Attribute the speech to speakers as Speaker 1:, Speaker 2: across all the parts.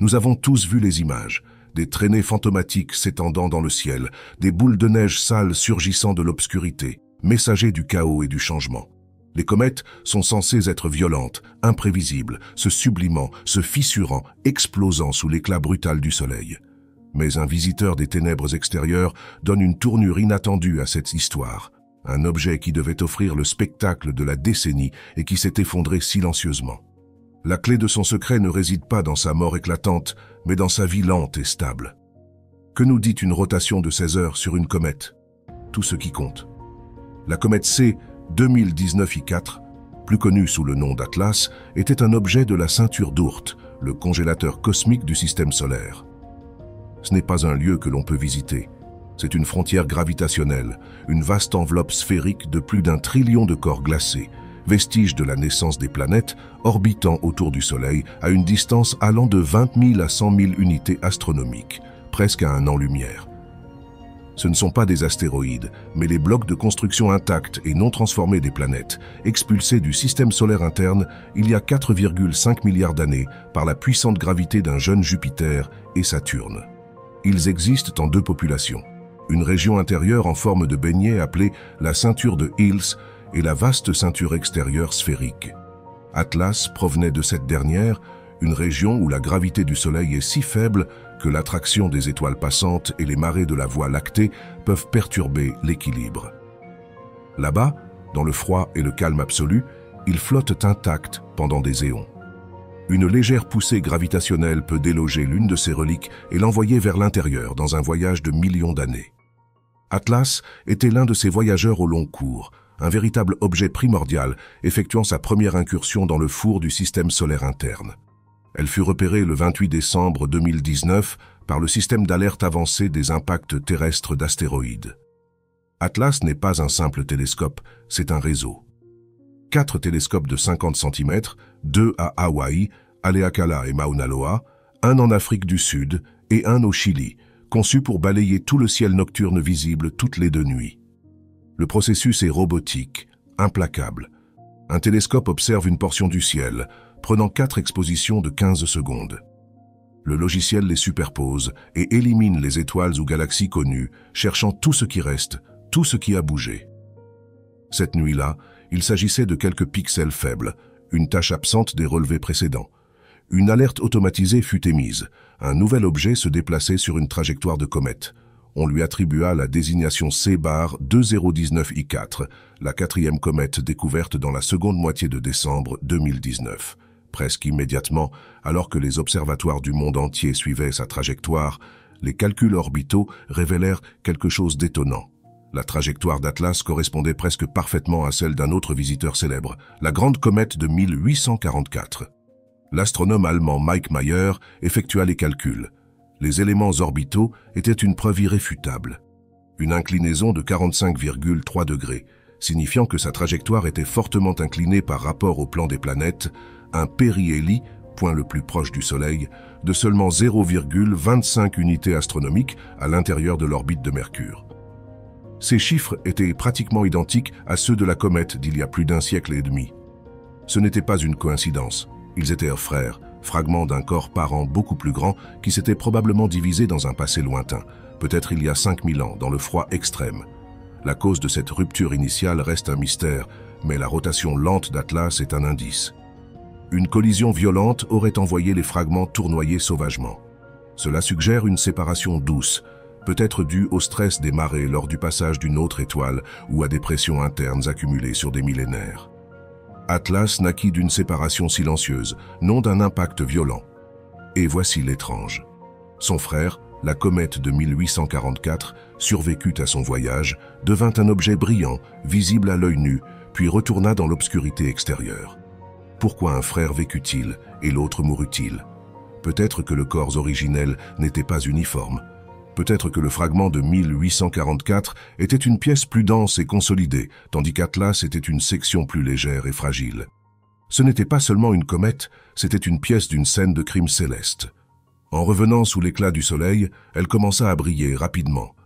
Speaker 1: Nous avons tous vu les images, des traînées fantomatiques s'étendant dans le ciel, des boules de neige sales surgissant de l'obscurité, messagers du chaos et du changement. Les comètes sont censées être violentes, imprévisibles, se sublimant, se fissurant, explosant sous l'éclat brutal du soleil. Mais un visiteur des ténèbres extérieures donne une tournure inattendue à cette histoire. Un objet qui devait offrir le spectacle de la décennie et qui s'est effondré silencieusement. La clé de son secret ne réside pas dans sa mort éclatante, mais dans sa vie lente et stable. Que nous dit une rotation de 16 heures sur une comète? Tout ce qui compte. La comète C 2019 I4, plus connue sous le nom d'Atlas, était un objet de la ceinture d'Oort, le congélateur cosmique du système solaire. Ce n'est pas un lieu que l'on peut visiter. C'est une frontière gravitationnelle, une vaste enveloppe sphérique de plus d'1 trillion de corps glacés, vestige de la naissance des planètes, orbitant autour du Soleil à une distance allant de 20 000 à 100 000 unités astronomiques, presque à un an-lumière. Ce ne sont pas des astéroïdes, mais les blocs de construction intacts et non transformés des planètes, expulsés du système solaire interne il y a 4,5 milliards d'années par la puissante gravité d'un jeune Jupiter et Saturne. Ils existent en 2 populations. Une région intérieure en forme de beignet appelée la ceinture de Hills et la vaste ceinture extérieure sphérique. Atlas provenait de cette dernière, une région où la gravité du Soleil est si faible que l'attraction des étoiles passantes et les marées de la Voie lactée peuvent perturber l'équilibre. Là-bas, dans le froid et le calme absolu, ils flottent intacts pendant des éons. Une légère poussée gravitationnelle peut déloger l'une de ces reliques et l'envoyer vers l'intérieur dans un voyage de millions d'années. Atlas était l'un de ces voyageurs au long cours, un véritable objet primordial effectuant sa première incursion dans le four du système solaire interne. Elle fut repérée le 28 décembre 2019 par le système d'alerte avancé des impacts terrestres d'astéroïdes. Atlas n'est pas un simple télescope, c'est un réseau. 4 télescopes de 50 cm, 2 à Hawaï, Haleakala et Mauna Loa, un en Afrique du Sud et un au Chili, conçus pour balayer tout le ciel nocturne visible toutes les 2 nuits. Le processus est robotique, implacable. Un télescope observe une portion du ciel, prenant 4 expositions de 15 secondes. Le logiciel les superpose et élimine les étoiles ou galaxies connues, cherchant tout ce qui reste, tout ce qui a bougé. Cette nuit-là, il s'agissait de quelques pixels faibles, une tâche absente des relevés précédents. Une alerte automatisée fut émise. Un nouvel objet se déplaçait sur une trajectoire de comète. On lui attribua la désignation C-2019I4, la 4e comète découverte dans la seconde moitié de décembre 2019. Presque immédiatement, alors que les observatoires du monde entier suivaient sa trajectoire, les calculs orbitaux révélèrent quelque chose d'étonnant. La trajectoire d'Atlas correspondait presque parfaitement à celle d'un autre visiteur célèbre, la grande comète de 1844. L'astronome allemand Mike Mayer effectua les calculs. Les éléments orbitaux étaient une preuve irréfutable. Une inclinaison de 45,3 degrés, signifiant que sa trajectoire était fortement inclinée par rapport au plan des planètes, un périhélie, point le plus proche du Soleil, de seulement 0,25 unités astronomiques à l'intérieur de l'orbite de Mercure. Ces chiffres étaient pratiquement identiques à ceux de la comète d'il y a plus d'1 siècle et demi. Ce n'était pas une coïncidence, ils étaient frères, fragments d'un corps parent beaucoup plus grand qui s'était probablement divisé dans un passé lointain, peut-être il y a 5000 ans, dans le froid extrême. La cause de cette rupture initiale reste un mystère, mais la rotation lente d'Atlas est un indice. Une collision violente aurait envoyé les fragments tournoyer sauvagement. Cela suggère une séparation douce, peut-être due au stress des marées lors du passage d'une autre étoile ou à des pressions internes accumulées sur des millénaires. Atlas naquit d'une séparation silencieuse, non d'un impact violent. Et voici l'étrange. Son frère, la comète de 1844, survécut à son voyage, devint un objet brillant, visible à l'œil nu, puis retourna dans l'obscurité extérieure. Pourquoi un frère vécut-il et l'autre mourut-il? Peut-être que le corps originel n'était pas uniforme. Peut-être que le fragment de 1844 était une pièce plus dense et consolidée, tandis qu'Atlas était une section plus légère et fragile. Ce n'était pas seulement une comète, c'était une pièce d'une scène de crime céleste. En revenant sous l'éclat du soleil, elle commença à briller rapidement.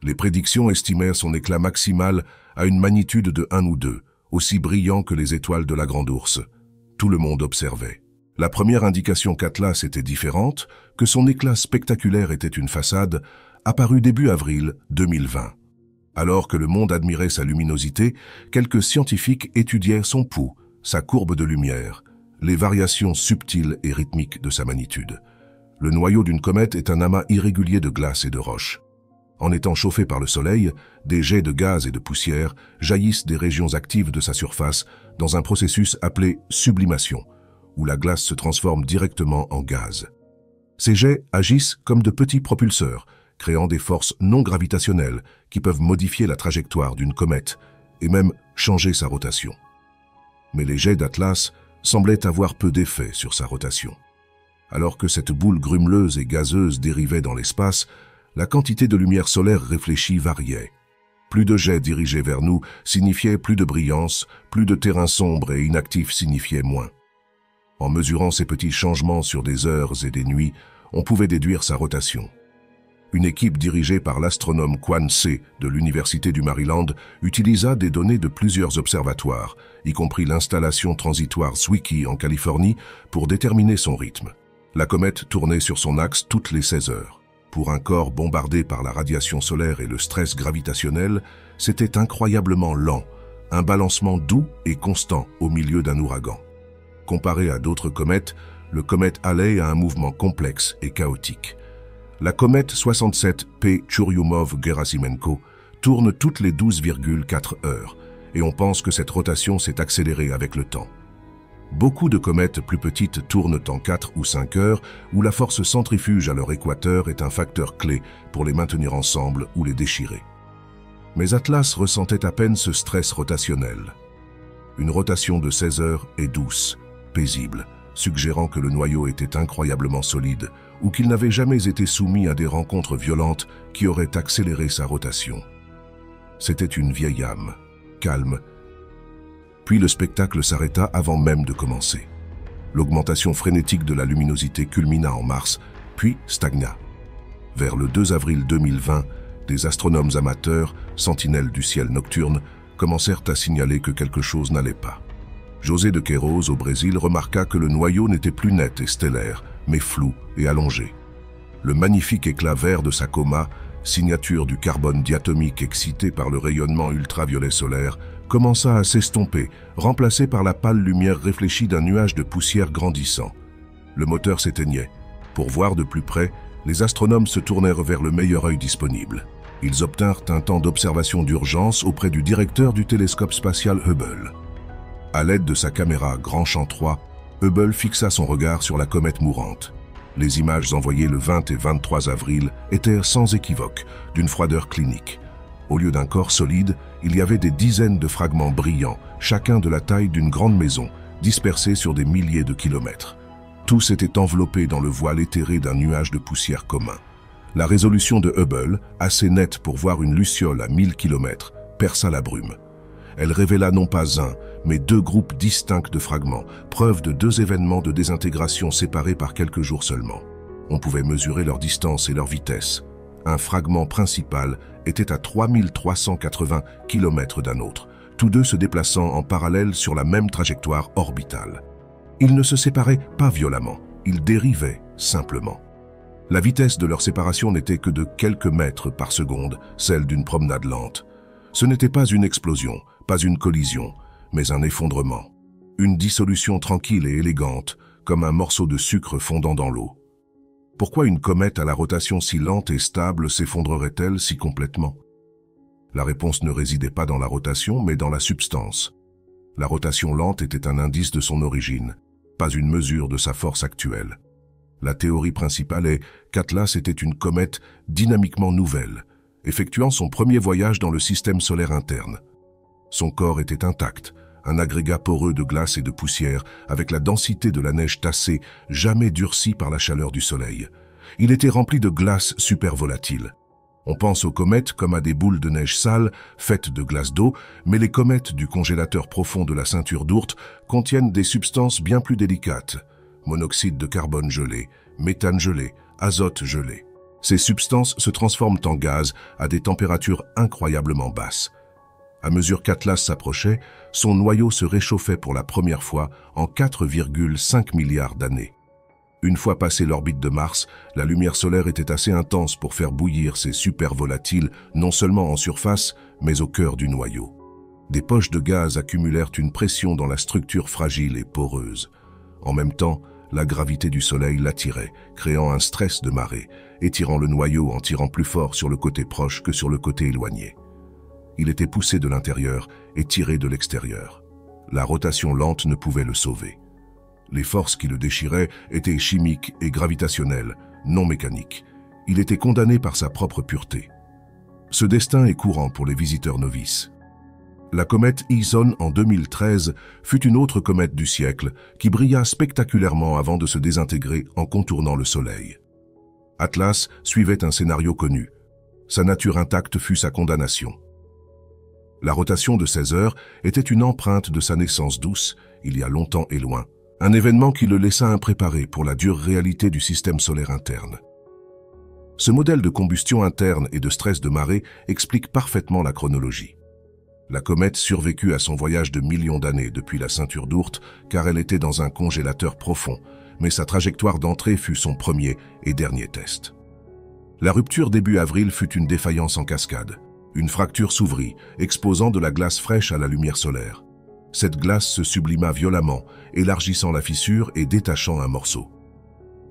Speaker 1: Les prédictions estimèrent son éclat maximal à une magnitude de 1 ou 2, aussi brillant que les étoiles de la Grande Ourse. Tout le monde observait. La première indication qu'Atlas était différente, que son éclat spectaculaire était une façade, apparut début avril 2020. Alors que le monde admirait sa luminosité, quelques scientifiques étudièrent son pouls, sa courbe de lumière, les variations subtiles et rythmiques de sa magnitude. Le noyau d'une comète est un amas irrégulier de glace et de roches. En étant chauffé par le soleil, des jets de gaz et de poussière jaillissent des régions actives de sa surface dans un processus appelé sublimation, où la glace se transforme directement en gaz. Ces jets agissent comme de petits propulseurs, créant des forces non gravitationnelles qui peuvent modifier la trajectoire d'une comète et même changer sa rotation. Mais les jets d'Atlas semblaient avoir peu d'effet sur sa rotation. Alors que cette boule grumeleuse et gazeuse dérivait dans l'espace, la quantité de lumière solaire réfléchie variait. Plus de jets dirigés vers nous signifiait plus de brillance, plus de terrain sombre et inactif signifiait moins. En mesurant ces petits changements sur des heures et des nuits, on pouvait déduire sa rotation. Une équipe dirigée par l'astronome Quan Se de l'Université du Maryland utilisa des données de plusieurs observatoires, y compris l'installation transitoire Zwicky en Californie, pour déterminer son rythme. La comète tournait sur son axe toutes les 16 heures. Pour un corps bombardé par la radiation solaire et le stress gravitationnel, c'était incroyablement lent, un balancement doux et constant au milieu d'un ouragan. Comparé à d'autres comètes, le comète Halley a un mouvement complexe et chaotique. La comète 67P Churyumov-Gerasimenko tourne toutes les 12,4 heures et on pense que cette rotation s'est accélérée avec le temps. Beaucoup de comètes plus petites tournent en 4 ou 5 heures où la force centrifuge à leur équateur est un facteur clé pour les maintenir ensemble ou les déchirer. Mais Atlas ressentait à peine ce stress rotationnel. Une rotation de 16 heures est douce, paisible, suggérant que le noyau était incroyablement solide ou qu'il n'avait jamais été soumis à des rencontres violentes qui auraient accéléré sa rotation. C'était une vieille âme, calme. Puis le spectacle s'arrêta avant même de commencer. L'augmentation frénétique de la luminosité culmina en mars, puis stagna. Vers le 2 avril 2020, des astronomes amateurs, sentinelles du ciel nocturne, commencèrent à signaler que quelque chose n'allait pas. José de Queiroz, au Brésil, remarqua que le noyau n'était plus net et stellaire, mais flou et allongé. Le magnifique éclat vert de sa coma, signature du carbone diatomique excité par le rayonnement ultraviolet solaire, commença à s'estomper, remplacé par la pâle lumière réfléchie d'un nuage de poussière grandissant. Le moteur s'éteignait. Pour voir de plus près, les astronomes se tournèrent vers le meilleur œil disponible. Ils obtinrent un temps d'observation d'urgence auprès du directeur du télescope spatial Hubble. À l'aide de sa caméra Grand Champ 3, Hubble fixa son regard sur la comète mourante. Les images envoyées le 20 et 23 avril étaient sans équivoque, d'une froideur clinique. Au lieu d'un corps solide, il y avait des dizaines de fragments brillants, chacun de la taille d'une grande maison, dispersés sur des milliers de kilomètres. Tous étaient enveloppés dans le voile éthéré d'un nuage de poussière commun. La résolution de Hubble, assez nette pour voir une luciole à 1000 km, perça la brume. Elle révéla non pas un, mais deux groupes distincts de fragments, preuve de deux événements de désintégration séparés par quelques jours seulement. On pouvait mesurer leur distance et leur vitesse. Un fragment principal était à 3380 km d'un autre, tous deux se déplaçant en parallèle sur la même trajectoire orbitale. Ils ne se séparaient pas violemment, ils dérivaient simplement. La vitesse de leur séparation n'était que de quelques mètres par seconde, celle d'une promenade lente. Ce n'était pas une explosion, pas une collision, mais un effondrement. Une dissolution tranquille et élégante, comme un morceau de sucre fondant dans l'eau. Pourquoi une comète à la rotation si lente et stable s'effondrerait-elle si complètement? La réponse ne résidait pas dans la rotation, mais dans la substance. La rotation lente était un indice de son origine, pas une mesure de sa force actuelle. La théorie principale est qu'Atlas était une comète dynamiquement nouvelle, effectuant son premier voyage dans le système solaire interne. Son corps était intact, un agrégat poreux de glace et de poussière, avec la densité de la neige tassée, jamais durcie par la chaleur du soleil. Il était rempli de glace super volatile. On pense aux comètes comme à des boules de neige sales, faites de glace d'eau, mais les comètes du congélateur profond de la ceinture d'Oort contiennent des substances bien plus délicates. Monoxyde de carbone gelé, méthane gelé, azote gelé. Ces substances se transforment en gaz à des températures incroyablement basses. À mesure qu'Atlas s'approchait, son noyau se réchauffait pour la première fois en 4,5 milliards d'années. Une fois passé l'orbite de Mars, la lumière solaire était assez intense pour faire bouillir ces supervolatiles, non seulement en surface, mais au cœur du noyau. Des poches de gaz accumulèrent une pression dans la structure fragile et poreuse. En même temps, la gravité du Soleil l'attirait, créant un stress de marée, étirant le noyau en tirant plus fort sur le côté proche que sur le côté éloigné. Il était poussé de l'intérieur et tiré de l'extérieur. La rotation lente ne pouvait le sauver. Les forces qui le déchiraient étaient chimiques et gravitationnelles, non mécaniques. Il était condamné par sa propre pureté. Ce destin est courant pour les visiteurs novices. La comète Ison en 2013 fut une autre comète du siècle qui brilla spectaculairement avant de se désintégrer en contournant le Soleil. Atlas suivait un scénario connu. Sa nature intacte fut sa condamnation. La rotation de 16 heures était une empreinte de sa naissance douce, il y a longtemps et loin, un événement qui le laissa impréparé pour la dure réalité du système solaire interne. Ce modèle de combustion interne et de stress de marée explique parfaitement la chronologie. La comète survécut à son voyage de millions d'années depuis la ceinture d'Oort car elle était dans un congélateur profond, mais sa trajectoire d'entrée fut son premier et dernier test. La rupture début avril fut une défaillance en cascade. Une fracture s'ouvrit, exposant de la glace fraîche à la lumière solaire. Cette glace se sublima violemment, élargissant la fissure et détachant un morceau.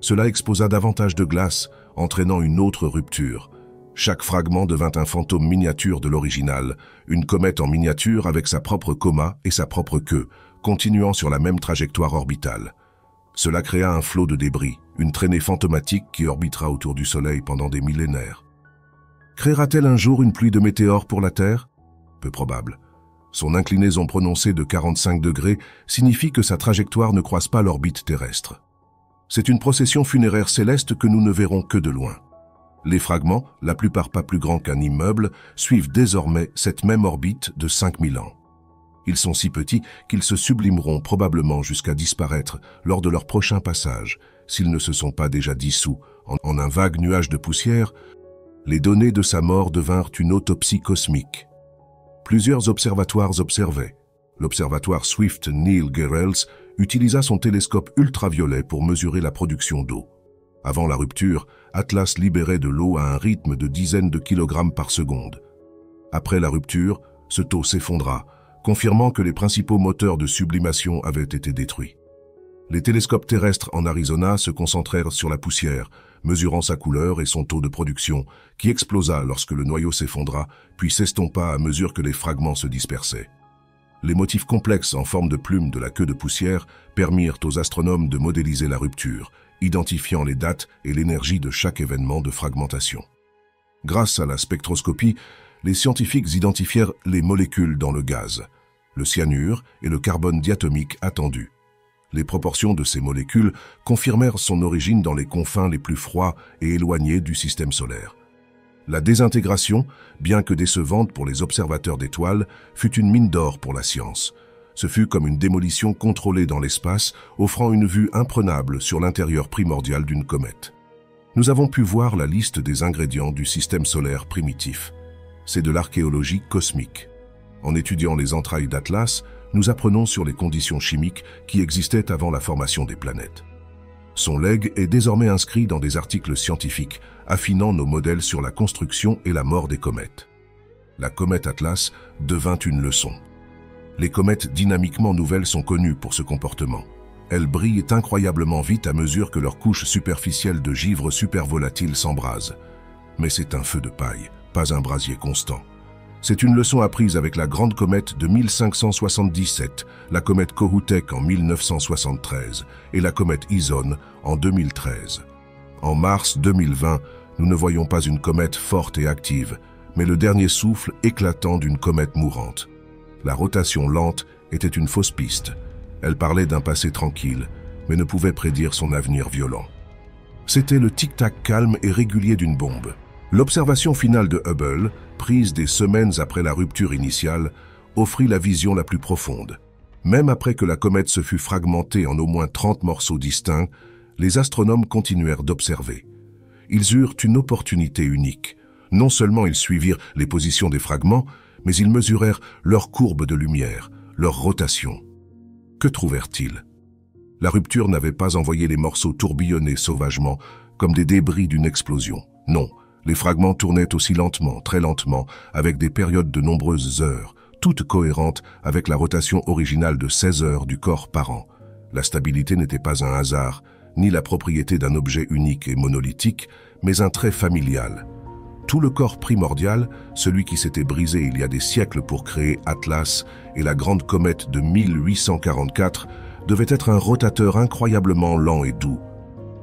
Speaker 1: Cela exposa davantage de glace, entraînant une autre rupture. Chaque fragment devint un fantôme miniature de l'original, une comète en miniature avec sa propre coma et sa propre queue, continuant sur la même trajectoire orbitale. Cela créa un flot de débris, une traînée fantomatique qui orbitera autour du Soleil pendant des millénaires. Créera-t-elle un jour une pluie de météores pour la Terre? Peu probable. Son inclinaison prononcée de 45 degrés signifie que sa trajectoire ne croise pas l'orbite terrestre. C'est une procession funéraire céleste que nous ne verrons que de loin. Les fragments, la plupart pas plus grands qu'un immeuble, suivent désormais cette même orbite de 5000 ans. Ils sont si petits qu'ils se sublimeront probablement jusqu'à disparaître lors de leur prochain passage, s'ils ne se sont pas déjà dissous en un vague nuage de poussière. Les données de sa mort devinrent une autopsie cosmique. Plusieurs observatoires observaient. L'observatoire Swift-Neil-Gehrels utilisa son télescope ultraviolet pour mesurer la production d'eau. Avant la rupture, Atlas libérait de l'eau à un rythme de dizaines de kilogrammes par seconde. Après la rupture, ce taux s'effondra, confirmant que les principaux moteurs de sublimation avaient été détruits. Les télescopes terrestres en Arizona se concentrèrent sur la poussière, mesurant sa couleur et son taux de production, qui explosa lorsque le noyau s'effondra, puis s'estompa à mesure que les fragments se dispersaient. Les motifs complexes en forme de plumes de la queue de poussière permirent aux astronomes de modéliser la rupture, identifiant les dates et l'énergie de chaque événement de fragmentation. Grâce à la spectroscopie, les scientifiques identifièrent les molécules dans le gaz, le cyanure et le carbone diatomique attendu. Les proportions de ces molécules confirmèrent son origine dans les confins les plus froids et éloignés du système solaire. La désintégration, bien que décevante pour les observateurs d'étoiles, fut une mine d'or pour la science. Ce fut comme une démolition contrôlée dans l'espace, offrant une vue imprenable sur l'intérieur primordial d'une comète. Nous avons pu voir la liste des ingrédients du système solaire primitif. C'est de l'archéologie cosmique. En étudiant les entrailles d'Atlas, nous apprenons sur les conditions chimiques qui existaient avant la formation des planètes. Son legs est désormais inscrit dans des articles scientifiques, affinant nos modèles sur la construction et la mort des comètes. La comète Atlas devint une leçon. Les comètes dynamiquement nouvelles sont connues pour ce comportement. Elles brillent incroyablement vite à mesure que leur couche superficielle de givre supervolatile s'embrase. Mais c'est un feu de paille, pas un brasier constant. C'est une leçon apprise avec la grande comète de 1577, la comète Kohoutek en 1973 et la comète Ison en 2013. En mars 2020, nous ne voyons pas une comète forte et active, mais le dernier souffle éclatant d'une comète mourante. La rotation lente était une fausse piste. Elle parlait d'un passé tranquille, mais ne pouvait prédire son avenir violent. C'était le tic-tac calme et régulier d'une bombe. L'observation finale de Hubble, prise des semaines après la rupture initiale, offrit la vision la plus profonde. Même après que la comète se fut fragmentée en au moins 30 morceaux distincts, les astronomes continuèrent d'observer. Ils eurent une opportunité unique. Non seulement ils suivirent les positions des fragments, mais ils mesurèrent leur courbe de lumière, leur rotation. Que trouvèrent-ils? La rupture n'avait pas envoyé les morceaux tourbillonner sauvagement, comme des débris d'une explosion. Non, les fragments tournaient aussi lentement, très lentement, avec des périodes de nombreuses heures, toutes cohérentes avec la rotation originale de 16 heures du corps par an. La stabilité n'était pas un hasard, ni la propriété d'un objet unique et monolithique, mais un trait familial. Tout le corps primordial, celui qui s'était brisé il y a des siècles pour créer Atlas et la grande comète de 1844, devait être un rotateur incroyablement lent et doux.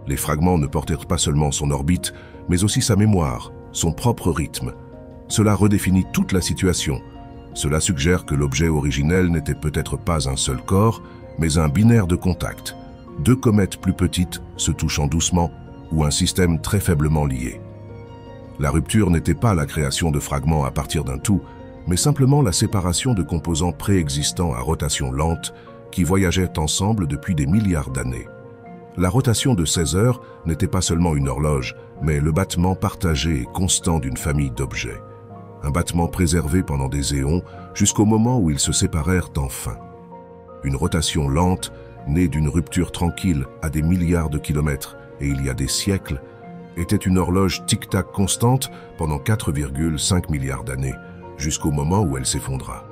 Speaker 1: Les fragments ne portèrent pas seulement son orbite, mais aussi sa mémoire, son propre rythme. Cela redéfinit toute la situation. Cela suggère que l'objet originel n'était peut-être pas un seul corps, mais un binaire de contact. Deux comètes plus petites se touchant doucement ou un système très faiblement lié. La rupture n'était pas la création de fragments à partir d'un tout, mais simplement la séparation de composants préexistants à rotation lente qui voyageaient ensemble depuis des milliards d'années. La rotation de 16 heures n'était pas seulement une horloge, mais le battement partagé et constant d'une famille d'objets. Un battement préservé pendant des éons jusqu'au moment où ils se séparèrent enfin. Une rotation lente, née d'une rupture tranquille à des milliards de kilomètres et il y a des siècles, était une horloge tic-tac constante pendant 4,5 milliards d'années, jusqu'au moment où elle s'effondra.